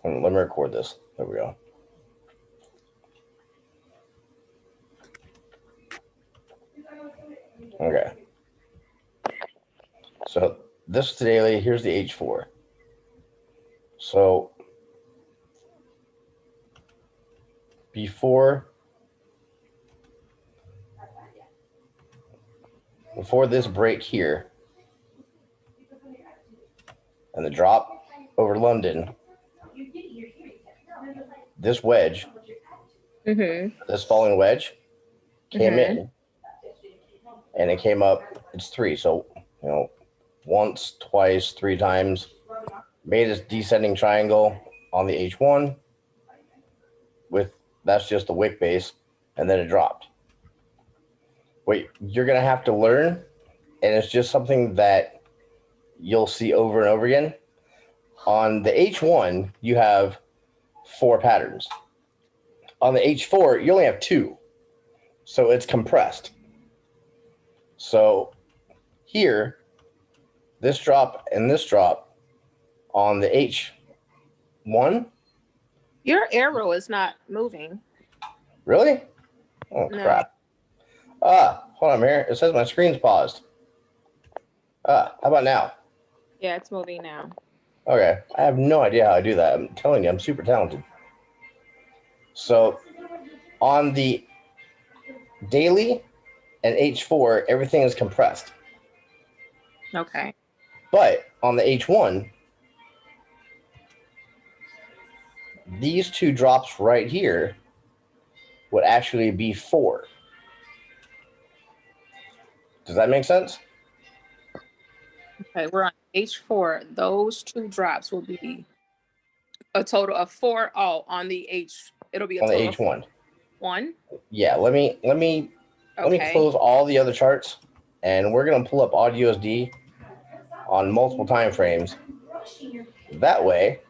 Let me record this. There we go. Okay. So this is the daily. Here's the H4. So before this break here and the drop over London, this wedge, this falling wedge came in and it came up. It's 3. So, once, twice, 3 times, made a descending triangle on the H1 with that's just the wick base, and then it dropped. What you're going to have to learn, and it's just something that you'll see over and over again. On the H1, you have 4 patterns. On the H4, you only have 2. So it's compressed. So here, this drop and this drop on the H1. Your arrow is not moving. Really? Oh, No. crap. Hold on here. It says my screen's paused. How about now? Yeah, it's moving now. Okay. I have no idea how I do that. I'm telling you, I'm super talented. So on the daily and H4, everything is compressed. Okay. But on the H1, these 2 drops right here would actually be 4. Does that make sense? Okay, we're on H4. Those 2 drops will be a total of 4. Oh, on the H, it'll be a on the total H1. Of 1. Yeah, let me close all the other charts, and we're gonna pull up AudioSD on multiple time frames. That way,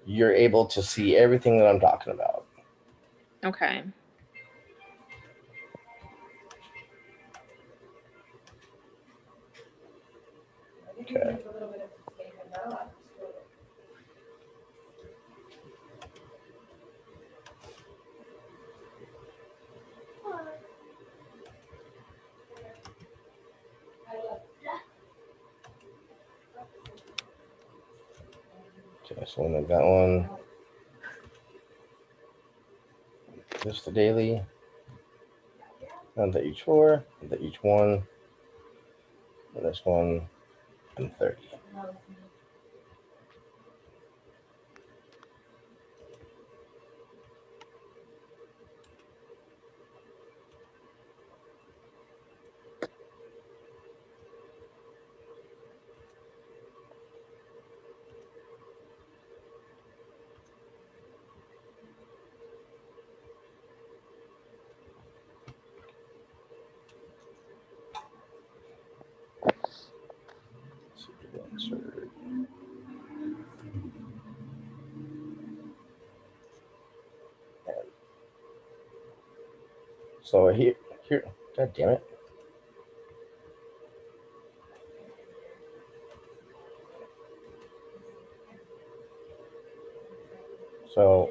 you're able to see everything that I'm talking about. Okay. Okay. Okay, so we'll make that one. This the daily. And the H4, and the H1, and this one, and 30. So here, God damn it. So,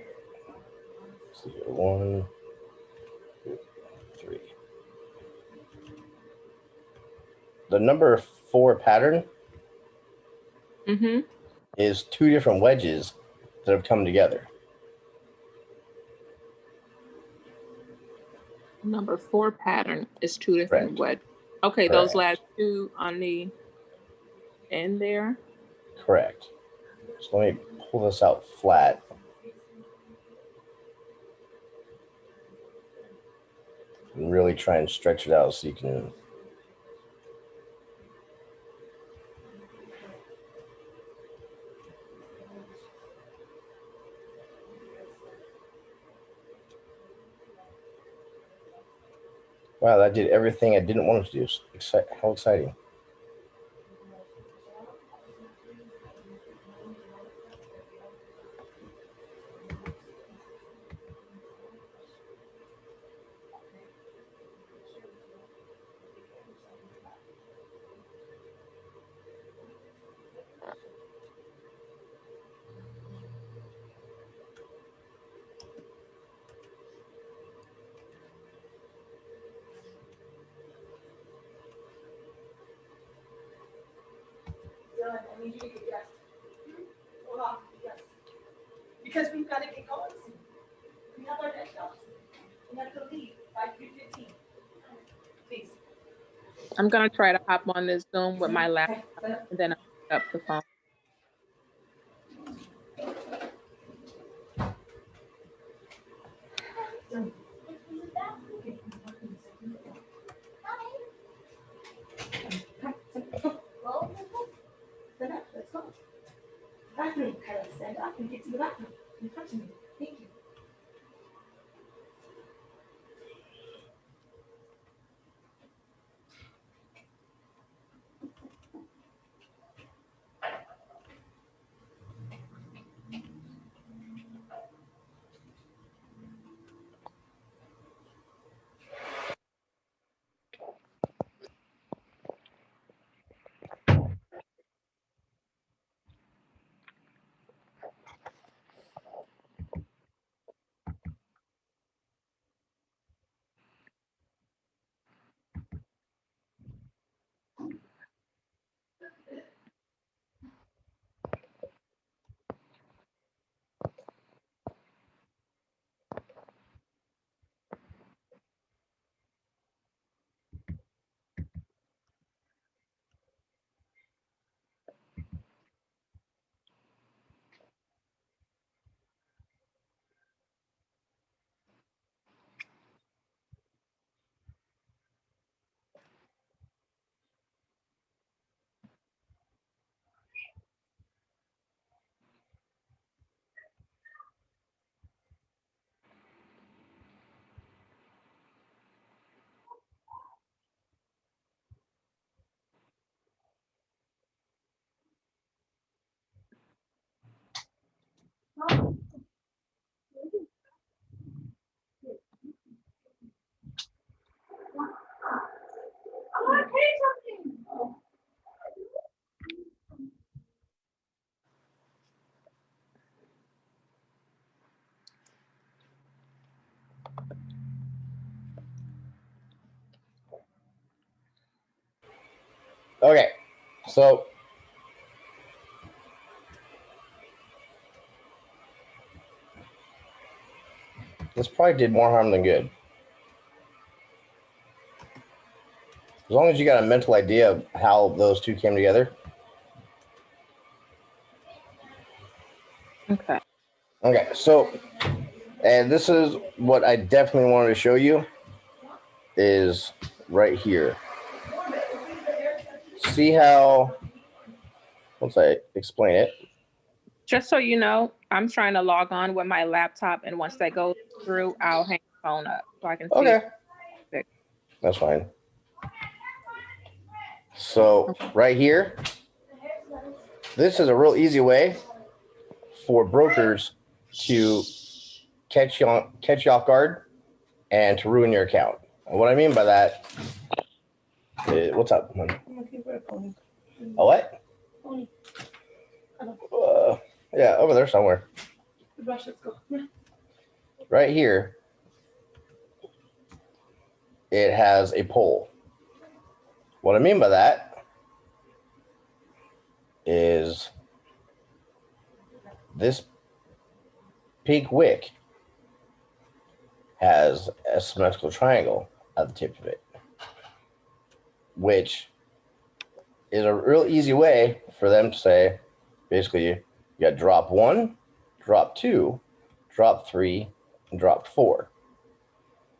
let's see here. 1, 2, 3. The number 4 pattern is 2 different wedges that have come together. Number 4 pattern is 2 different wedges. Okay, Correct. Those last 2 on the end there. Correct. So let me pull this out flat. And really try and stretch it out so you can. Wow, that did everything I didn't want it to do. How exciting. need you to get dressed. Hold on, yes. Because we've got to get going soon. We have our next jobs. We have to leave by 3:15. Please. I'm gonna try to hop on this Zoom with my laptop and then I'll pick up the phone. Stand up, let's go. Bathroom, Kyla, stand up and get to the bathroom. In front of me. Thank you. Okay, so this probably did more harm than good. As long as you got a mental idea of how those two came together. Okay. Okay, so, and this is what I definitely wanted to show you is right here. See how, once I explain it. Just so you know, I'm trying to log on with my laptop, and once that goes through, I'll hang the phone up so I can see. Okay. it. That's fine. So right here, this is a real easy way for brokers to catch you off guard and to ruin your account. And what I mean by that is, what's up? A what? Yeah, over there somewhere. Right here, it has a pole. What I mean by that is this pink wick has a symmetrical triangle at the tip of it, which is a real easy way for them to say, basically, you got drop 1, drop 2, drop 3, and drop 4.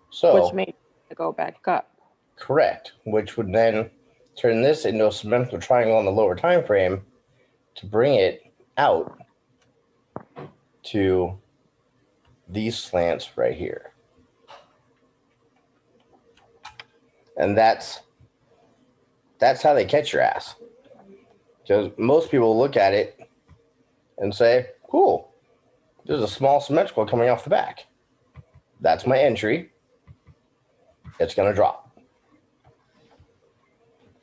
So, Which made it go back up. Correct, which would then turn this into a symmetrical triangle on the lower time frame to bring it out to these slants right here. And that's how they catch your ass. Because most people look at it and say, cool, there's a small symmetrical coming off the back. That's my entry. It's going to drop.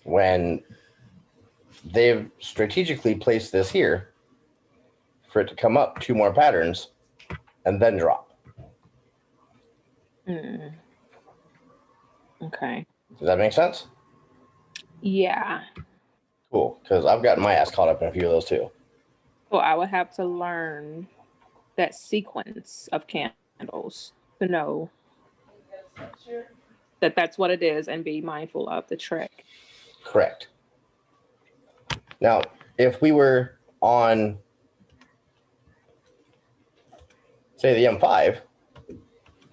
When they've strategically placed this here for it to come up 2 more patterns and then drop. Okay. Does that make sense? Yeah. Cool, because I've gotten my ass caught up in a few of those too. So I would have to learn that sequence of candles to know that that's what it is and be mindful of the trick. Correct. Now, if we were on, say, the M5,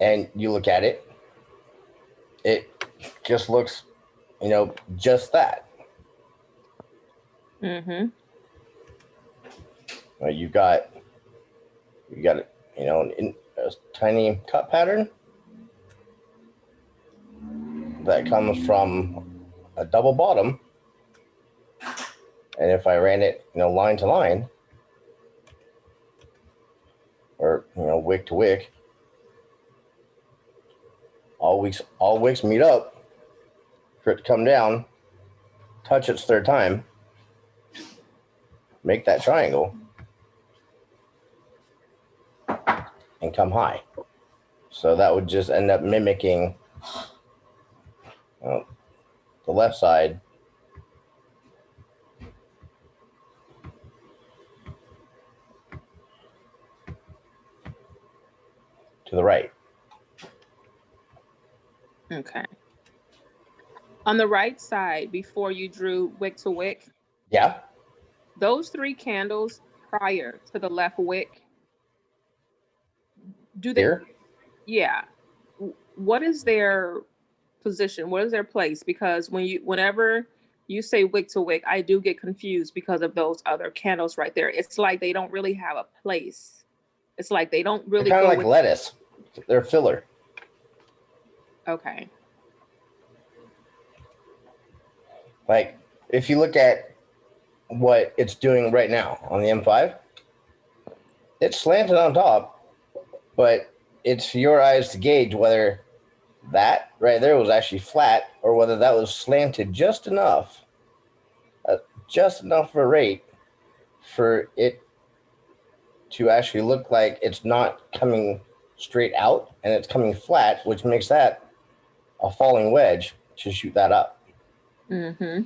and you look at it, it just looks, just that. Mm-hmm. You've got it, in a tiny cut pattern that comes from a double bottom. And if I ran it, line to line, or wick to wick, all wicks meet up for it to come down, touch its third time, make that triangle, and come high. So that would just end up mimicking the left side to the right. Okay. On the right side, before you drew wick to wick, Yeah. those 3 candles prior to the left wick, do they? Here? Yeah. What is their position? What is their place? Because whenever you say wick to wick, I do get confused because of those other candles right there. It's like they don't really have a place. It's like they don't really They're kind go of like lettuce. They're filler. Okay. Like, if you look at what it's doing right now on the M5, it's slanted on top, but it's for your eyes to gauge whether that right there was actually flat or whether that was slanted just enough for a rate for it to actually look like it's not coming straight out and it's coming flat, which makes that a falling wedge to shoot that up. Mm-hmm.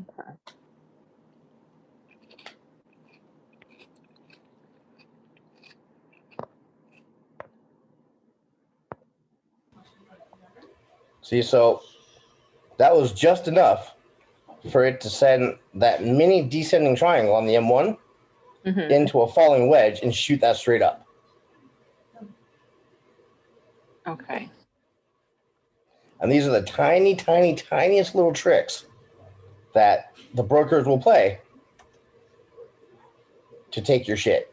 Okay. See, so that was just enough for it to send that mini descending triangle on the M1 into a falling wedge and shoot that straight up. Okay. And these are the tiny, tiny, tiniest little tricks that the brokers will play to take your shit.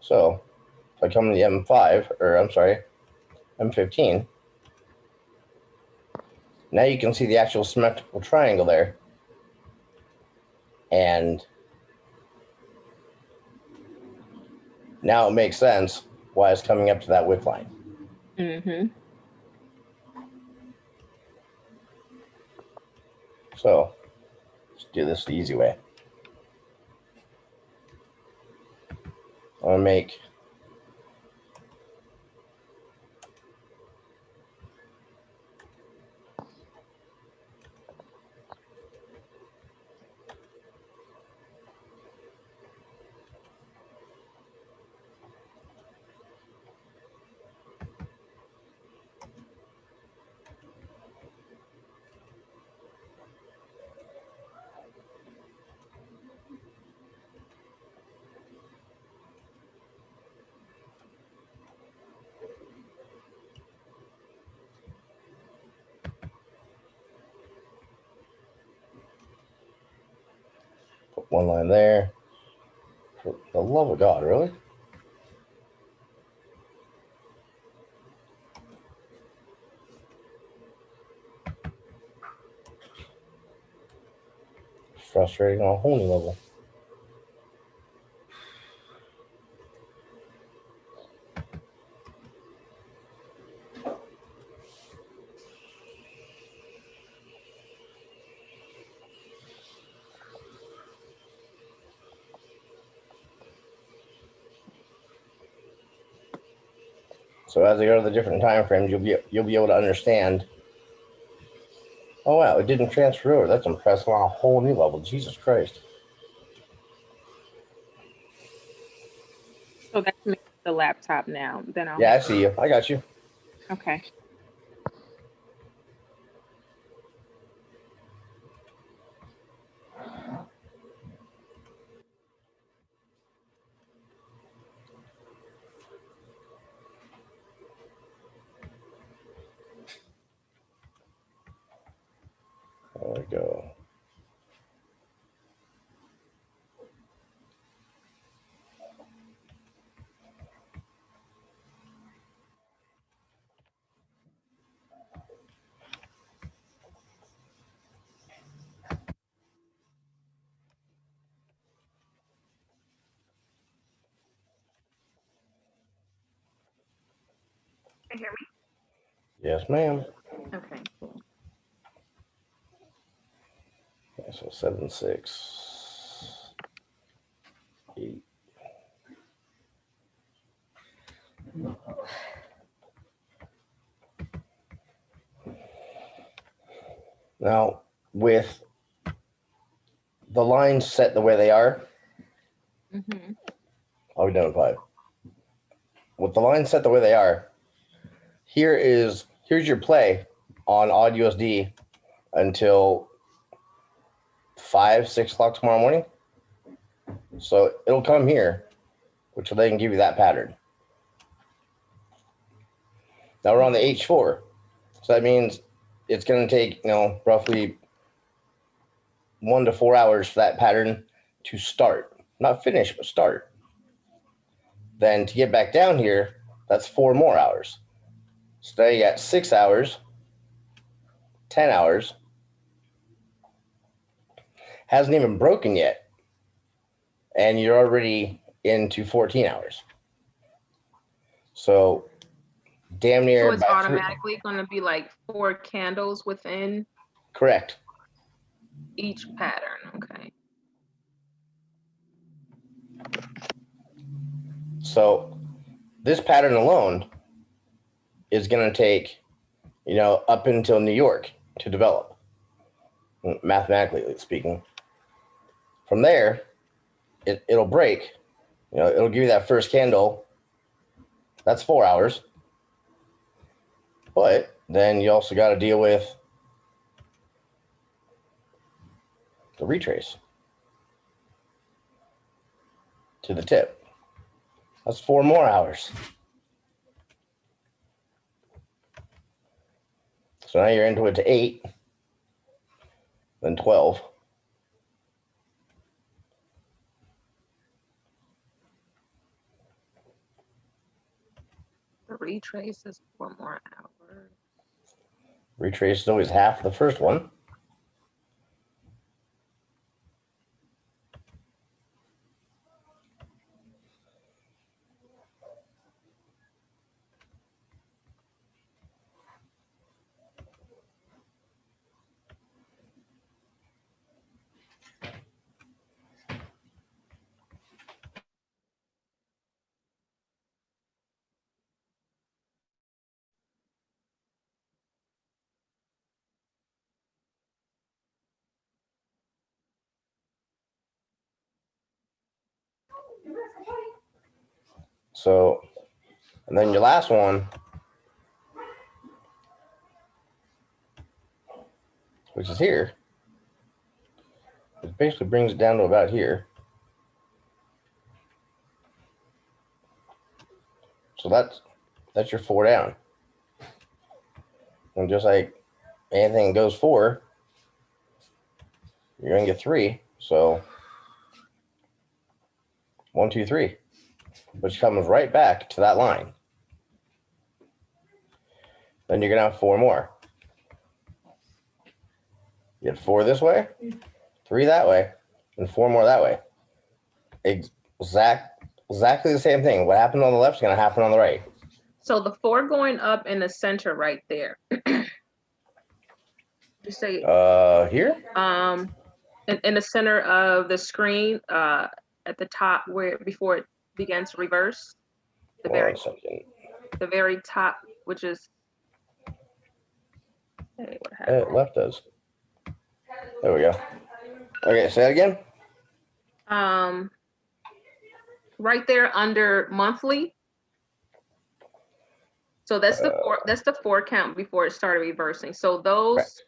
So if I come to the M5, or I'm sorry, M15, now you can see the actual symmetrical triangle there. And now it makes sense why it's coming up to that wick line. Mm-hmm. So let's do this the easy way. I'm going to make put one line there. For the love of God, really? Frustrating on a whole new level. So as they go to the different time frames, you'll be able to understand. Oh wow, it didn't transfer over. That's impressive on a whole new level. Jesus Christ. So that's me, the laptop now. Then I'll. Yeah, I see you. I got you. Okay. There we go. Can you hear me? Yes, ma'am. Okay. Cool. Okay, so 7, 6, 8. Now, with the lines set the way they are, Mm-hmm. I'll be done in 5. With the lines set the way they are, here's your play on AudUSD until 5, 6 o'clock tomorrow morning. So it'll come here, which will then give you that pattern. Now we're on the H4. So that means it's going to take, roughly 1 to 4 hours for that pattern to start. Not finish, but start. Then to get back down here, that's 4 more hours. So now you got 6 hours, 10 hours. Hasn't even broken yet. And you're already into 14 hours. So damn near. So it's automatically going to be like 4 candles within. Correct. Each pattern. Okay. So this pattern alone is going to take, up until New York to develop, mathematically speaking. From there, it'll break. It'll give you that first candle. That's 4 hours. But then you also got to deal with the retrace to the tip. That's 4 more hours. So now you're into it to 8, then 12. The retrace is 4 more hours. Retrace is always half the first one. So, and then your last one, which is here, it basically brings it down to about here. So that's your 4 down. And just like anything goes 4, you're gonna get 3. So 1, 2, 3, which comes right back to that line. Then you're gonna have 4 more. You get 4 this way, 3 that way, and 4 more that way. Exactly the same thing. What happened on the left is gonna happen on the right. So the 4 going up in the center right there. You say Here? In the center of the screen, at the top where before it begins to reverse. The Hold on very a second. the very top, which is, hey, what It happened? left us. There we go. Okay, say that again. Right there under monthly. So that's the 4 count before it started reversing. So those,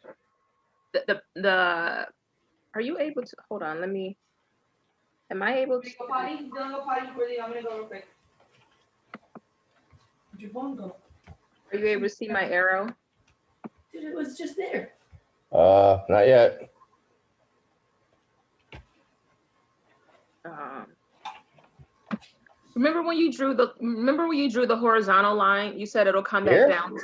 the are you able to, hold on, am I able to? Go potty, don't go potty, Courtney, I'm gonna go real quick. Where'd your phone go? Are you able to see my arrow? Dude, it was just there. Not yet. Remember when you drew the horizontal line? You said it'll come back Here? down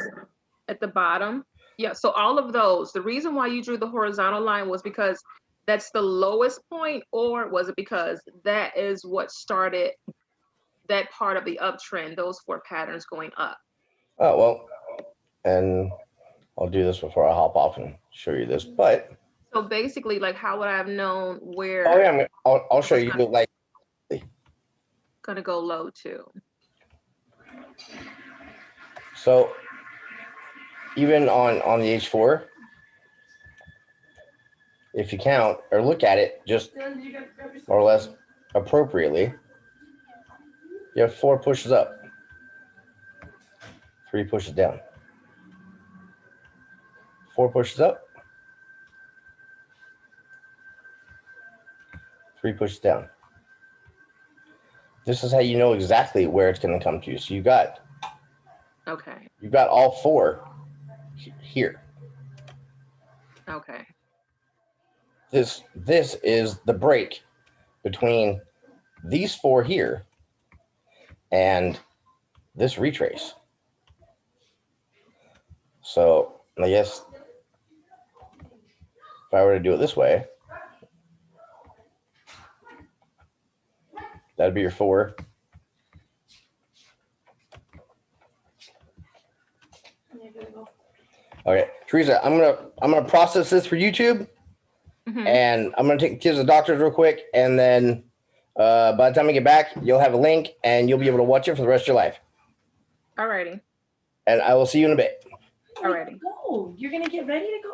at the bottom. Yeah, so all of those, the reason why you drew the horizontal line was because that's the lowest point, or was it because that is what started that part of the uptrend, those 4 patterns going up? Oh, well, and I'll do this before I hop off and show you this, but. So basically, like, how would I have known where? Oh yeah, I'll show you like. Gonna go low too. So even on the H4, if you count or look at it just more or less appropriately, you have 4 pushes up, 3 pushes down, 4 pushes up, 3 pushes down. This is how you know exactly where it's going to come to. So you've got all 4 here. Okay. This is the break between these 4 here and this retrace. So I guess if I were to do it this way, that'd be your 4. Okay, Teresa, I'm gonna process this for YouTube, and I'm gonna take the kids to the doctors real quick, and then by the time I get back, you'll have a link, and you'll be able to watch it for the rest of your life. Alrighty. And I will see you in a bit. Alrighty. Go. You're gonna get ready to go.